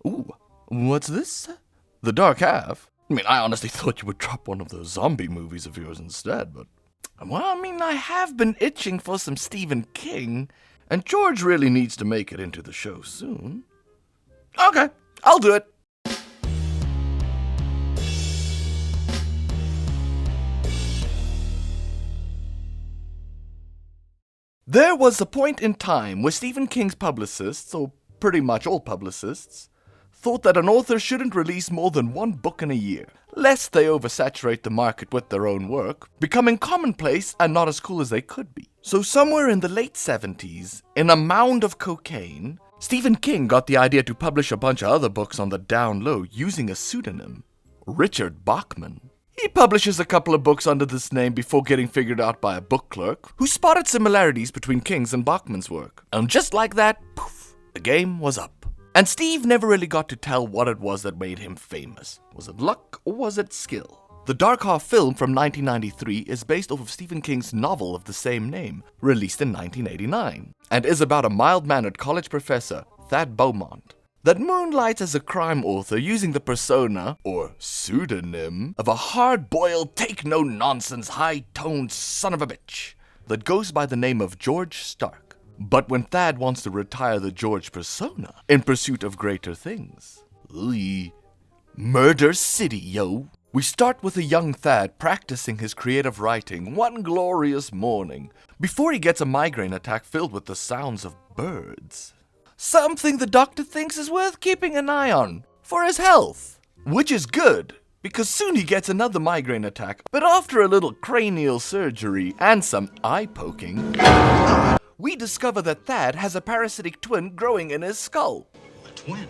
Ooh, what's this? The Dark Half? I mean, I honestly thought you would drop one of those zombie movies of yours instead, but... Well, I mean, I have been itching for some Stephen King, and George really needs to make it into the show soon. Okay, I'll do it. There was a point in time where Stephen King's publicists, or pretty much all publicists, thought that an author shouldn't release more than one book in a year, lest they oversaturate the market with their own work, becoming commonplace and not as cool as they could be. So somewhere in the late 70s, in a mound of cocaine, Stephen King got the idea to publish a bunch of other books on the down low using a pseudonym, Richard Bachman. He publishes a couple of books under this name before getting figured out by a book clerk, who spotted similarities between King's and Bachman's work. And just like that, poof, the game was up. And Steve never really got to tell what it was that made him famous. Was it luck or was it skill? The Dark Half film from 1993 is based off of Stephen King's novel of the same name, released in 1989, and is about a mild-mannered college professor, Thad Beaumont, that moonlights as a crime author using the persona, or pseudonym, of a hard-boiled, take-no-nonsense, high-toned son of a bitch that goes by the name of George Stark. But when Thad wants to retire the George persona in pursuit of greater things, Murder City, yo! We start with a young Thad practicing his creative writing one glorious morning before he gets a migraine attack filled with the sounds of birds. Something the doctor thinks is worth keeping an eye on for his health. Which is good, because soon he gets another migraine attack, but after a little cranial surgery and some eye poking, we discover that Thad has a parasitic twin growing in his skull. A twin?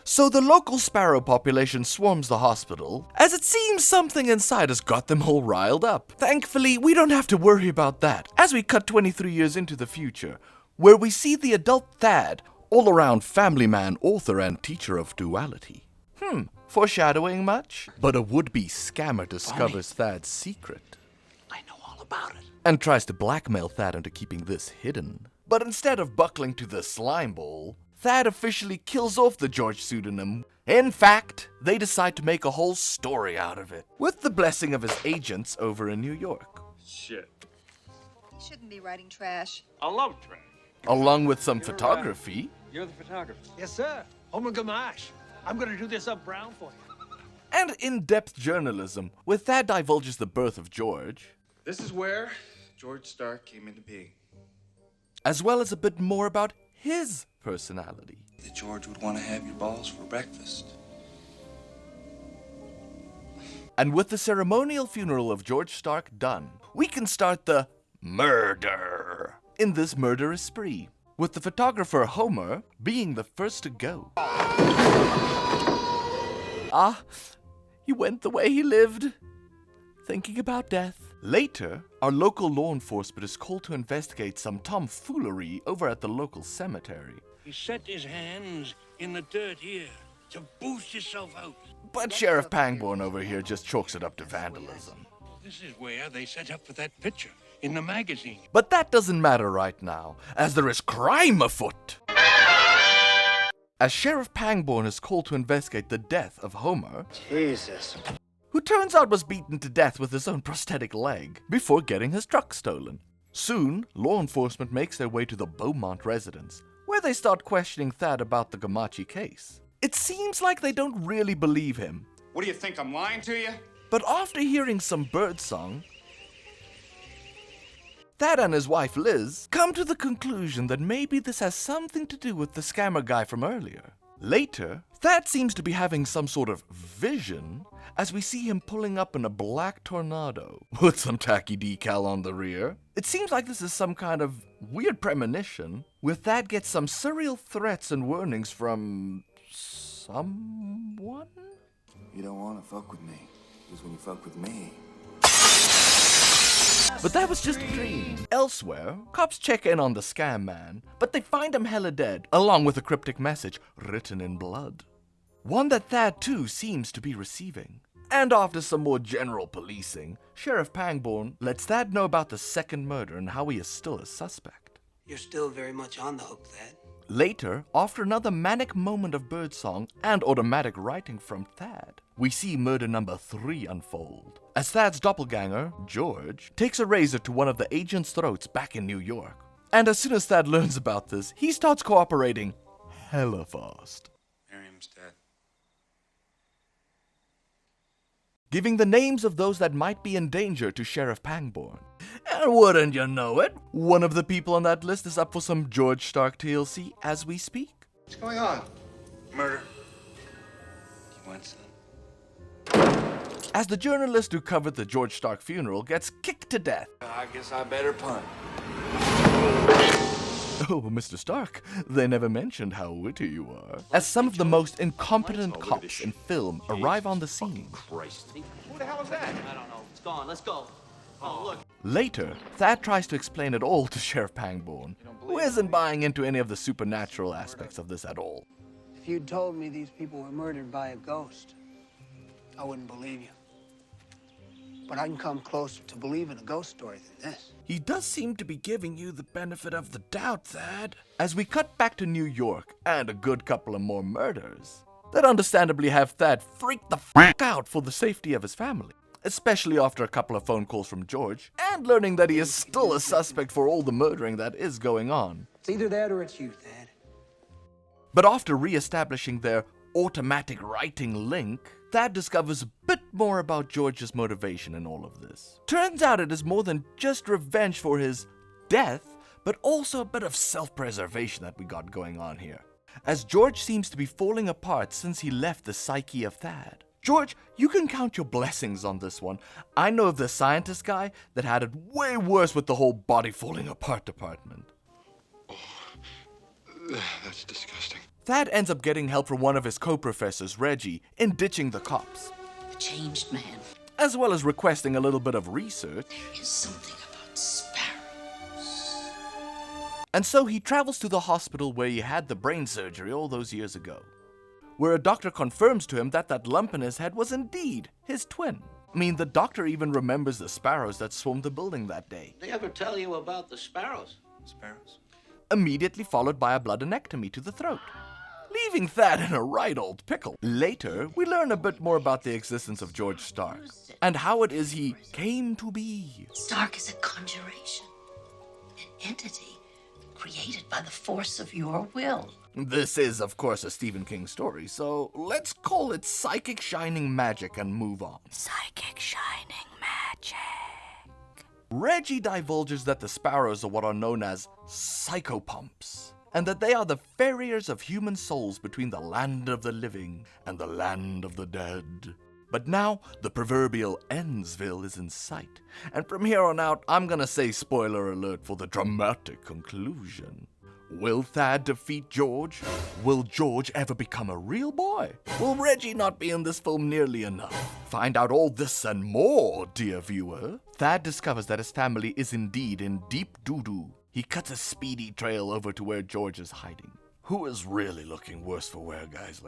So the local sparrow population swarms the hospital, as it seems something inside has got them all riled up. Thankfully, we don't have to worry about that, as we cut 23 years into the future, where we see the adult Thad, all-around family man, author, and teacher of duality. Foreshadowing much? But a would-be scammer discovers Thad's secret. I know all about it. And tries to blackmail Thad into keeping this hidden. But instead of buckling to the slime bowl, Thad officially kills off the George pseudonym. In fact, they decide to make a whole story out of it, with the blessing of his agents over in New York. Shit. You shouldn't be writing trash. I love trash. Along with some photography. You're the photographer. Yes, sir. Homer Gamache. I'm gonna do this up brown for you. And in-depth journalism, where Thad divulges the birth of George. This is where George Stark came into being. As well as a bit more about his personality. That George would want to have your balls for breakfast. And with the ceremonial funeral of George Stark done, we can start the murder in this murderous spree, with the photographer Homer being the first to go. He went the way he lived, thinking about death. Later, our local law enforcement is called to investigate some tomfoolery over at the local cemetery. He set his hands in the dirt here to boost himself out. But Sheriff Pangborn over here just chalks it up to vandalism. This is where they set up for that picture in the magazine. But that doesn't matter right now, as there is crime afoot. As Sheriff Pangborn is called to investigate the death of Homer, Jesus. who turns out was beaten to death with his own prosthetic leg before getting his truck stolen. Soon, law enforcement makes their way to the Beaumont residence, where they start questioning Thad about the Gamache case. It seems like they don't really believe him. What do you think, I'm lying to you? But after hearing some birdsong, Thad and his wife Liz come to the conclusion that maybe this has something to do with the scammer guy from earlier. Later, Thad seems to be having some sort of vision as we see him pulling up in a black tornado with some tacky decal on the rear. It seems like this is some kind of weird premonition, where Thad gets some surreal threats and warnings from someone? You don't want to fuck with me, because when you fuck with me... But that was just a dream. Elsewhere, cops check in on the scam man, but they find him hella dead, along with a cryptic message written in blood. One that Thad too seems to be receiving. And after some more general policing, Sheriff Pangborn lets Thad know about the second murder and how he is still a suspect. You're still very much on the hook, Thad. Later, after another manic moment of birdsong and automatic writing from Thad, we see murder number 3 unfold. As Thad's doppelganger, George, takes a razor to one of the agent's throats back in New York. And as soon as Thad learns about this, he starts cooperating hella fast. Miriam's dead. Giving the names of those that might be in danger to Sheriff Pangborn. And wouldn't you know it, one of the people on that list is up for some George Stark TLC as we speak. What's going on? Murder. You want some? As the journalist who covered the George Stark funeral gets kicked to death. I guess I better punt. Oh, Mr. Stark, they never mentioned how witty you are. As some of the most incompetent cops in film arrive on the scene. Who the hell is that? I don't know. It's gone. Let's go. Oh, look. Later, Thad tries to explain it all to Sheriff Pangborn, who isn't buying into any of the supernatural aspects of this at all. If you'd told me these people were murdered by a ghost, I wouldn't believe you. But I can come closer to believing a ghost story than this. He does seem to be giving you the benefit of the doubt, Thad. As we cut back to New York and a good couple of more murders that understandably have Thad freak the fuck out for the safety of his family. Especially after a couple of phone calls from George and learning that he is still a suspect for all the murdering that is going on. It's either that or it's you, Thad. But after re-establishing their automatic writing link, Thad discovers a bit more about George's motivation in all of this. Turns out it is more than just revenge for his death, but also a bit of self-preservation that we got going on here. As George seems to be falling apart since he left the psyche of Thad. George, you can count your blessings on this one. I know of the scientist guy that had it way worse with the whole body falling apart department. That's disgusting. Thad ends up getting help from one of his co-professors, Reggie, in ditching the cops. A changed man. As well as requesting a little bit of research. There is something about sparrows. And so he travels to the hospital where he had the brain surgery all those years ago, where a doctor confirms to him that that lump in his head was indeed his twin. I mean, the doctor even remembers the sparrows that swarmed the building that day. They ever tell you about the sparrows? Sparrows? Immediately followed by a bloodonectomy to the throat, leaving Thad in a right old pickle. Later, we learn a bit more about the existence of George Stark, and how it is he came to be. Stark is a conjuration, an entity created by the force of your will. This is, of course, a Stephen King story, so let's call it psychic shining magic and move on. Psychic shining magic. Reggie divulges that the sparrows are what are known as psychopumps, and that they are the farriers of human souls between the land of the living and the land of the dead. But now, the proverbial Endsville is in sight, and from here on out, I'm gonna say spoiler alert for the dramatic conclusion. Will Thad defeat George? Will George ever become a real boy? Will Reggie not be in this film nearly enough? Find out all this and more, dear viewer. Thad discovers that his family is indeed in deep doo-doo. He cuts a speedy trail over to where George is hiding. Who is really looking worse for wear, guys?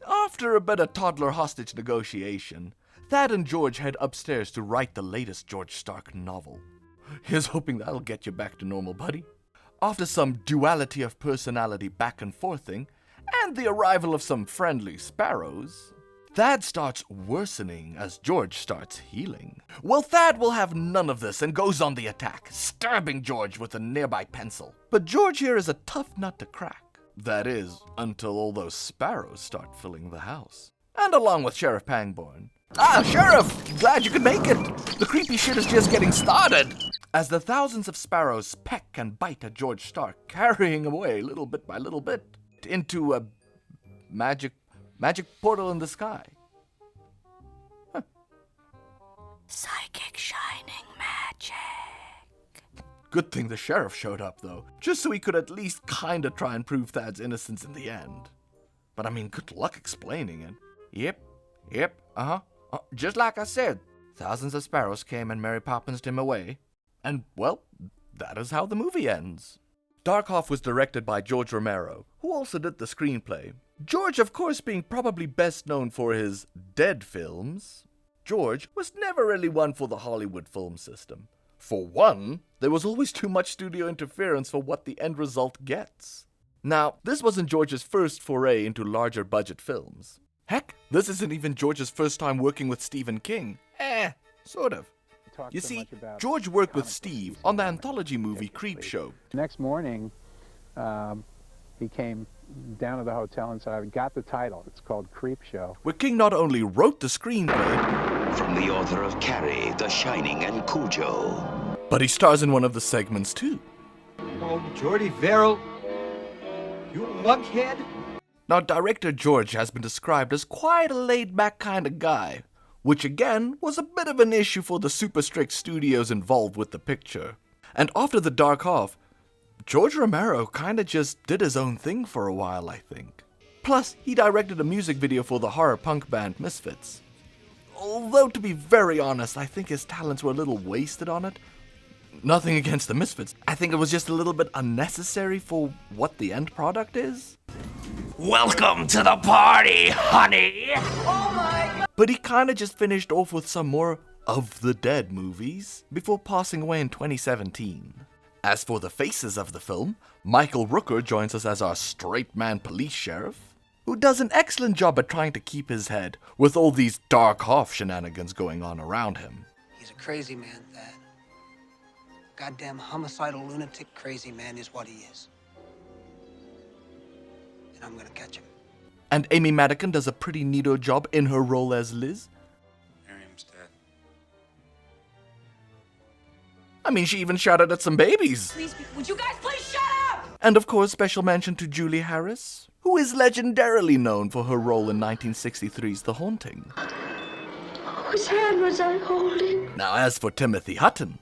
After a bit of toddler hostage negotiation, Thad and George head upstairs to write the latest George Stark novel. Here's hoping that'll get you back to normal, buddy. After some duality of personality back and forthing, and the arrival of some friendly sparrows, Thad starts worsening as George starts healing. Well, Thad will have none of this and goes on the attack, stabbing George with a nearby pencil. But George here is a tough nut to crack. That is, until all those sparrows start filling the house. And along with Sheriff Pangborn. Ah, Sheriff! Glad you could make it! The creepy shit is just getting started! As the thousands of sparrows peck and bite at George Stark, carrying him away little bit by little bit into a magic portal in the sky. Huh. Psychic shining magic. Good thing the sheriff showed up, though, just so he could at least kinda try and prove Thad's innocence in the end. But I mean, good luck explaining it. Yep, just like I said, thousands of sparrows came and Mary Poppins'd him away. And, well, that is how the movie ends. Darkhoff was directed by George Romero, who also did the screenplay. George, of course, being probably best known for his Dead films, George was never really one for the Hollywood film system. For one, there was always too much studio interference for what the end result gets. Now, this wasn't George's first foray into larger budget films. Heck, this isn't even George's first time working with Stephen King. Sort of. You see, George worked with Steve on the anthology movie Creepshow. Next morning, he came down to the hotel and said, "I've got the title. It's called Creepshow." Where King not only wrote the screenplay, from the author of Carrie, The Shining, and Cujo, but he stars in one of the segments too. Oh, Geordie Verrill, you lunkhead. Now, director George has been described as quite a laid-back kind of guy, which again was a bit of an issue for the super strict studios involved with the picture. And after The Dark Half, George Romero kinda just did his own thing for a while, I think. Plus, he directed a music video for the horror punk band Misfits. Although, to be very honest, I think his talents were a little wasted on it. Nothing against the Misfits. I think it was just a little bit unnecessary for what the end product is. welcome to the party, honey! Oh my God! But he kinda just finished off with some more of the Dead movies before passing away in 2017. As for the faces of the film, Michael Rooker joins us as our straight man police sheriff, who does an excellent job at trying to keep his head with all these Dark Half shenanigans going on around him. He's a crazy man, Thad. Goddamn homicidal lunatic crazy man is what he is. And I'm gonna catch him. And Amy Madigan does a pretty neato job in her role as Liz. Miriam's dead. I mean, she even shouted at some babies. Please, would you guys please shut up? And of course, special mention to Julie Harris, who is legendarily known for her role in 1963's The Haunting. Whose hand was I holding? Now, as for Timothy Hutton,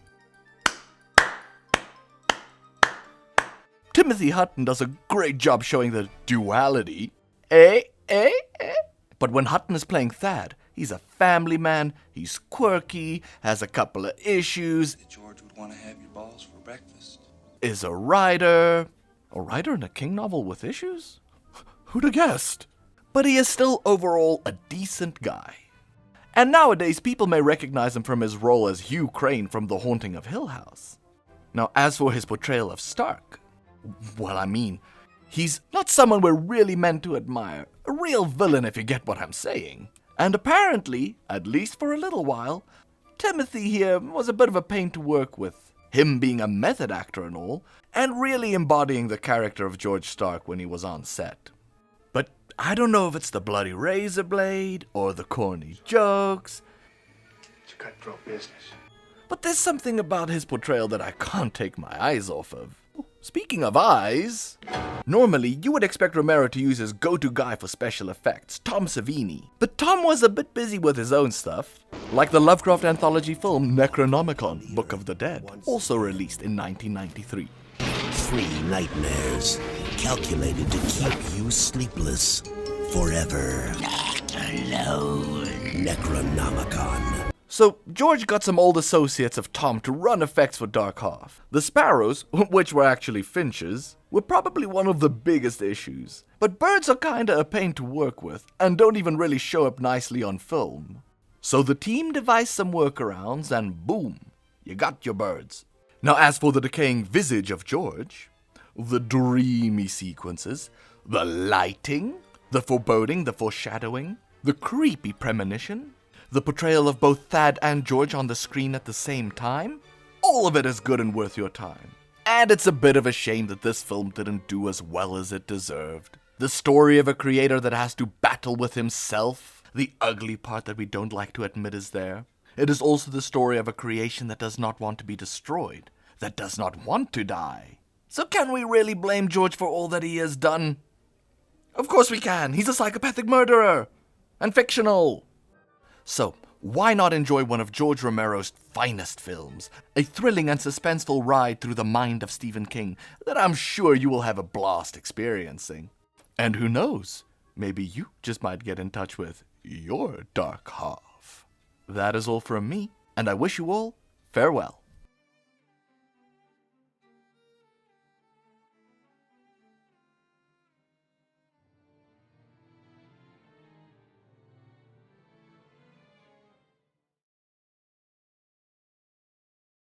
Timothy Hutton does a great job showing the duality. But when Hutton is playing Thad, he's a family man, he's quirky, has a couple of issues, George would want to have your balls for breakfast. is a writer. A writer in a King novel with issues? Who'd have guessed? But he is still overall a decent guy. And nowadays, people may recognize him from his role as Hugh Crane from The Haunting of Hill House. Now, as for his portrayal of Stark, well, I mean, he's not someone we're really meant to admire. A real villain, if you get what I'm saying. And apparently, at least for a little while, Timothy here was a bit of a pain to work with. Him being a method actor and all, and really embodying the character of George Stark when he was on set. But I don't know if it's the bloody razor blade, or the corny jokes. It's cutthroat business. But there's something about his portrayal that I can't take my eyes off of. Speaking of eyes, normally you would expect Romero to use his go-to guy for special effects, Tom Savini. But Tom was a bit busy with his own stuff, like the Lovecraft anthology film Necronomicon, Book of the Dead, also released in 1993. 3 nightmares calculated to keep you sleepless forever. Alone. Necronomicon. So, George got some old associates of Tom to run effects for Dark Half. The sparrows, which were actually finches, were probably one of the biggest issues. But birds are kinda a pain to work with, and don't even really show up nicely on film. So the team devised some workarounds, and boom, you got your birds. Now, as for the decaying visage of George, the dreamy sequences, the lighting, the foreboding, the foreshadowing, the creepy premonition, the portrayal of both Thad and George on the screen at the same time, all of it is good and worth your time. And it's a bit of a shame that this film didn't do as well as it deserved. The story of a creator that has to battle with himself, the ugly part that we don't like to admit is there. It is also the story of a creation that does not want to be destroyed, that does not want to die. So can we really blame George for all that he has done? Of course we can. He's a psychopathic murderer. And fictional. So, why not enjoy one of George Romero's finest films? A thrilling and suspenseful ride through the mind of Stephen King that I'm sure you will have a blast experiencing. And who knows, maybe you just might get in touch with your Dark Half. That is all from me, and I wish you all farewell.